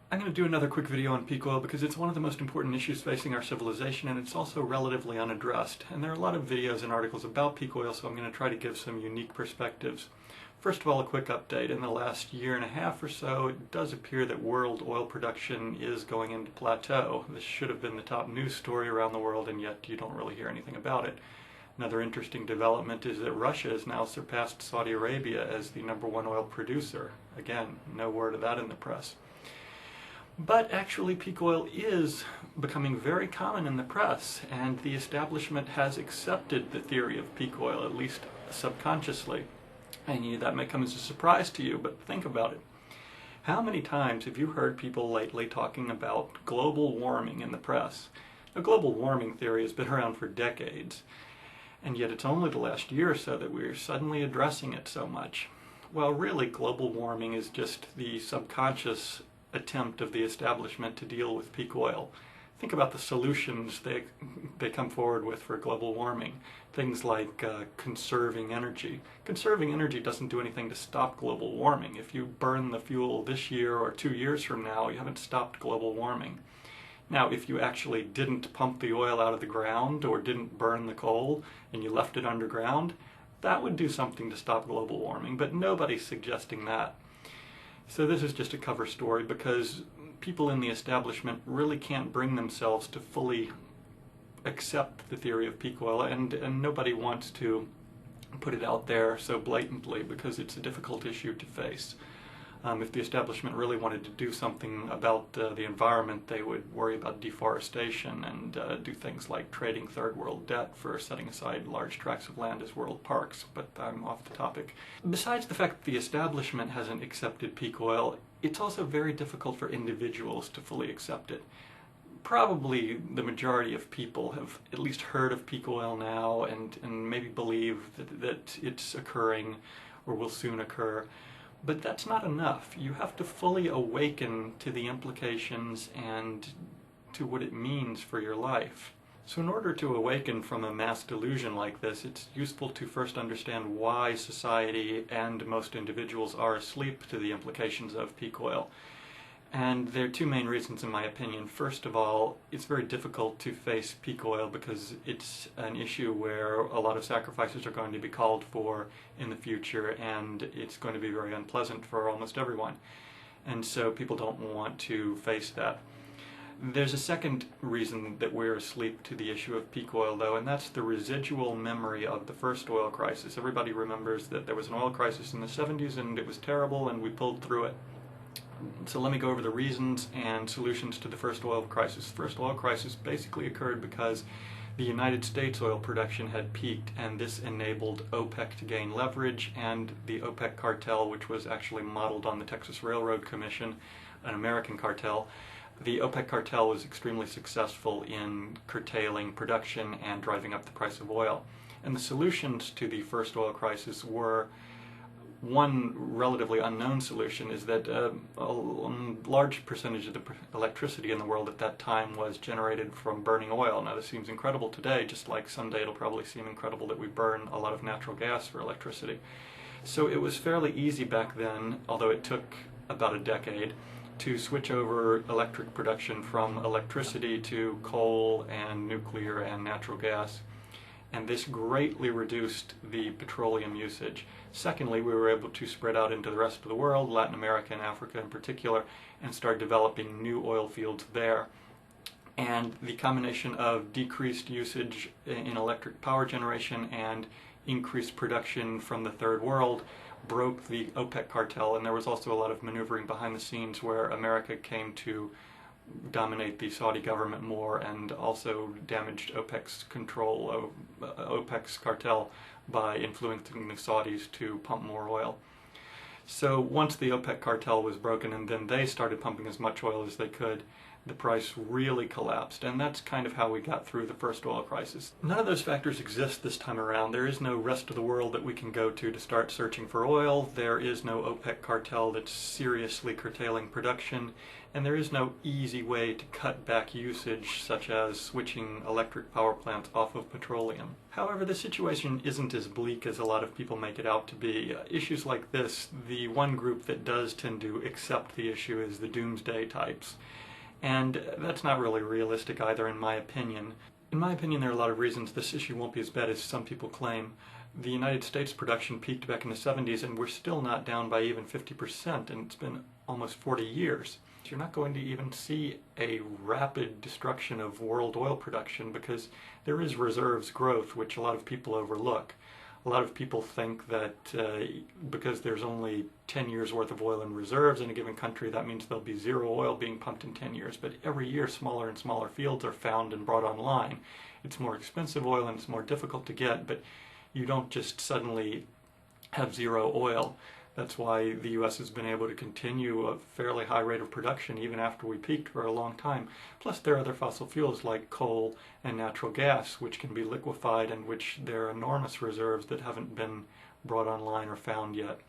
I'm going to do another quick video on peak oil because it's one of the most important issues facing our civilization, and it's also relatively unaddressed. And there are a lot of videos and articles about peak oil, so I'm going to try to give some unique perspectives. First of all, a quick update. In the last year and a half or so, it does appear that world oil production is going into plateau. This should have been the top news story around the world, and yet you don't really hear anything about it. Another interesting development is that Russia has now surpassed Saudi Arabia as the #1 oil producer. Again, no word of that in the press. But actually, peak oil is becoming very common in the press, and the establishment has accepted the theory of peak oil, at least subconsciously. And that may come as a surprise to you, but think about it. How many times have you heard people lately talking about global warming in the press? Now, global warming theory has been around for decades, and yet it's only the last year or so that we're suddenly addressing it so much. Well, really, global warming is just the subconscious attempt of the establishment to deal with peak oil. Think about the solutions they come forward with for global warming. Things like conserving energy. Conserving energy doesn't do anything to stop global warming. If you burn the fuel this year or 2 years from now, you haven't stopped global warming. Now, if you actually didn't pump the oil out of the ground or didn't burn the coal and you left it underground, that would do something to stop global warming, but nobody's suggesting that. So this is just a cover story because people in the establishment really can't bring themselves to fully accept the theory of peak oil, and nobody wants to put it out there so blatantly because it's a difficult issue to face. If the establishment really wanted to do something about the environment, they would worry about deforestation and do things like trading third world debt for setting aside large tracts of land as world parks, but I'm off the topic. Besides the fact that the establishment hasn't accepted peak oil, it's also very difficult for individuals to fully accept it. Probably the majority of people have at least heard of peak oil now and maybe believe that it's occurring or will soon occur. But that's not enough. You have to fully awaken to the implications and to what it means for your life. So in order to awaken from a mass delusion like this, it's useful to first understand why society and most individuals are asleep to the implications of peak oil. And there are two main reasons in my opinion. First of all, it's very difficult to face peak oil because it's an issue where a lot of sacrifices are going to be called for in the future, and it's going to be very unpleasant for almost everyone. And so people don't want to face that. There's a second reason that we're asleep to the issue of peak oil, though, and that's the residual memory of the first oil crisis. Everybody remembers that there was an oil crisis in the 70s and it was terrible and we pulled through it. So let me go over the reasons and solutions to the first oil crisis. The first oil crisis basically occurred because the United States oil production had peaked, and this enabled OPEC to gain leverage, and the OPEC cartel, which was actually modeled on the Texas Railroad Commission, an American cartel, the OPEC cartel was extremely successful in curtailing production and driving up the price of oil. And the solutions to the first oil crisis were, one relatively unknown solution is that a large percentage of the electricity in the world at that time was generated from burning oil. Now this seems incredible today, just like someday it'll probably seem incredible that we burn a lot of natural gas for electricity. So it was fairly easy back then, although it took about a decade, to switch over electric production from electricity to coal and nuclear and natural gas. And this greatly reduced the petroleum usage. Secondly, we were able to spread out into the rest of the world, Latin America and Africa in particular, and start developing new oil fields there. And the combination of decreased usage in electric power generation and increased production from the third world broke the OPEC cartel, and there was also a lot of maneuvering behind the scenes where America came to dominate the Saudi government more and also damaged OPEC's control of OPEC's cartel by influencing the Saudis to pump more oil. So once the OPEC cartel was broken and then they started pumping as much oil as they could, the price really collapsed, and that's kind of how we got through the first oil crisis. None of those factors exist this time around. There is no rest of the world that we can go to start searching for oil. There is no OPEC cartel that's seriously curtailing production, and there is no easy way to cut back usage, such as switching electric power plants off of petroleum. However, the situation isn't as bleak as a lot of people make it out to be. Issues like this, the one group that does tend to accept the issue is the doomsday types. And that's not really realistic either, in my opinion. In my opinion, there are a lot of reasons this issue won't be as bad as some people claim. The United States production peaked back in the 70s, and we're still not down by even 50%, and it's been almost 40 years. You're not going to even see a rapid destruction of world oil production because there is reserves growth, which a lot of people overlook. A lot of people think that because there's only 10 years worth of oil in reserves in a given country, that means there'll be zero oil being pumped in 10 years. But every year, smaller and smaller fields are found and brought online. It's more expensive oil and it's more difficult to get, but you don't just suddenly have zero oil. That's why the U.S. has been able to continue a fairly high rate of production even after we peaked for a long time. Plus there are other fossil fuels like coal and natural gas, which can be liquefied and which there are enormous reserves that haven't been brought online or found yet.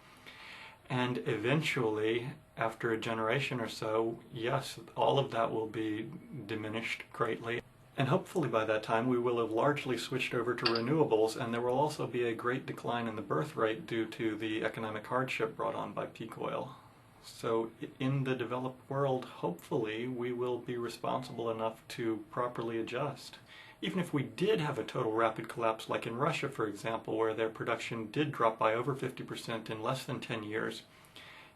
And eventually, after a generation or so, yes, all of that will be diminished greatly. And hopefully by that time we will have largely switched over to renewables, and there will also be a great decline in the birth rate due to the economic hardship brought on by peak oil. So in the developed world, hopefully we will be responsible enough to properly adjust. Even if we did have a total rapid collapse like in Russia, for example, where their production did drop by over 50% in less than 10 years,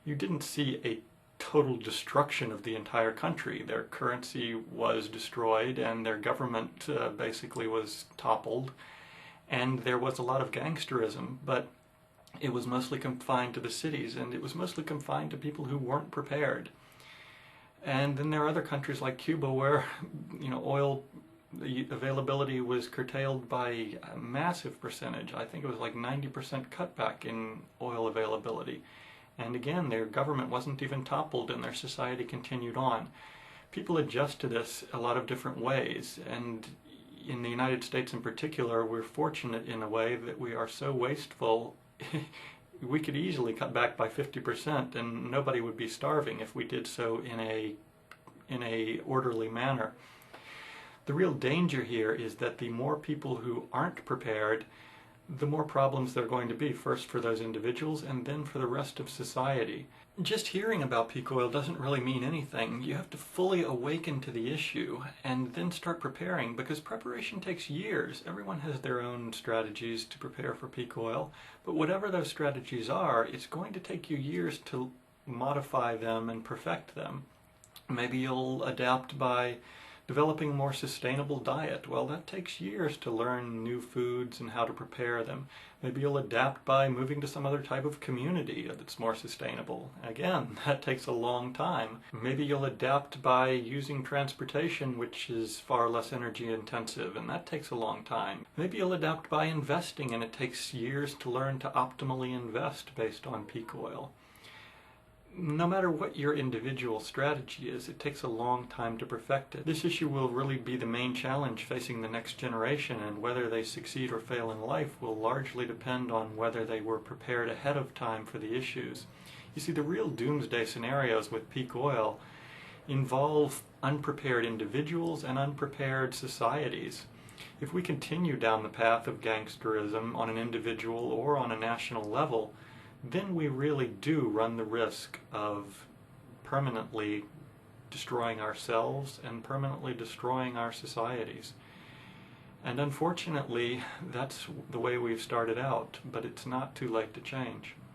you didn't see a total destruction of the entire country. Their currency was destroyed and their government basically was toppled, and there was a lot of gangsterism, but it was mostly confined to the cities, and it was mostly confined to people who weren't prepared. And then there are other countries like Cuba where, oil availability was curtailed by a massive percentage. I think it was like 90% cutback in oil availability. And again, their government wasn't even toppled and their society continued on. People adjust to this a lot of different ways, and in the United States in particular, we're fortunate in a way that we are so wasteful. We could easily cut back by 50% and nobody would be starving if we did so in a orderly manner. The real danger here is that the more people who aren't prepared, the more problems there are going to be, first for those individuals and then for the rest of society. Just hearing about peak oil doesn't really mean anything. You have to fully awaken to the issue and then start preparing, because preparation takes years. Everyone has their own strategies to prepare for peak oil, but whatever those strategies are, it's going to take you years to modify them and perfect them. Maybe you'll adapt by developing a more sustainable diet. Well, that takes years to learn new foods and how to prepare them. Maybe you'll adapt by moving to some other type of community that's more sustainable. Again, that takes a long time. Maybe you'll adapt by using transportation, which is far less energy intensive, and that takes a long time. Maybe you'll adapt by investing, and it takes years to learn to optimally invest based on peak oil. No matter what your individual strategy is, it takes a long time to perfect it. This issue will really be the main challenge facing the next generation, and whether they succeed or fail in life will largely depend on whether they were prepared ahead of time for the issues. You see, the real doomsday scenarios with peak oil involve unprepared individuals and unprepared societies. If we continue down the path of gangsterism on an individual or on a national level, then we really do run the risk of permanently destroying ourselves and permanently destroying our societies. And unfortunately, that's the way we've started out, but it's not too late to change.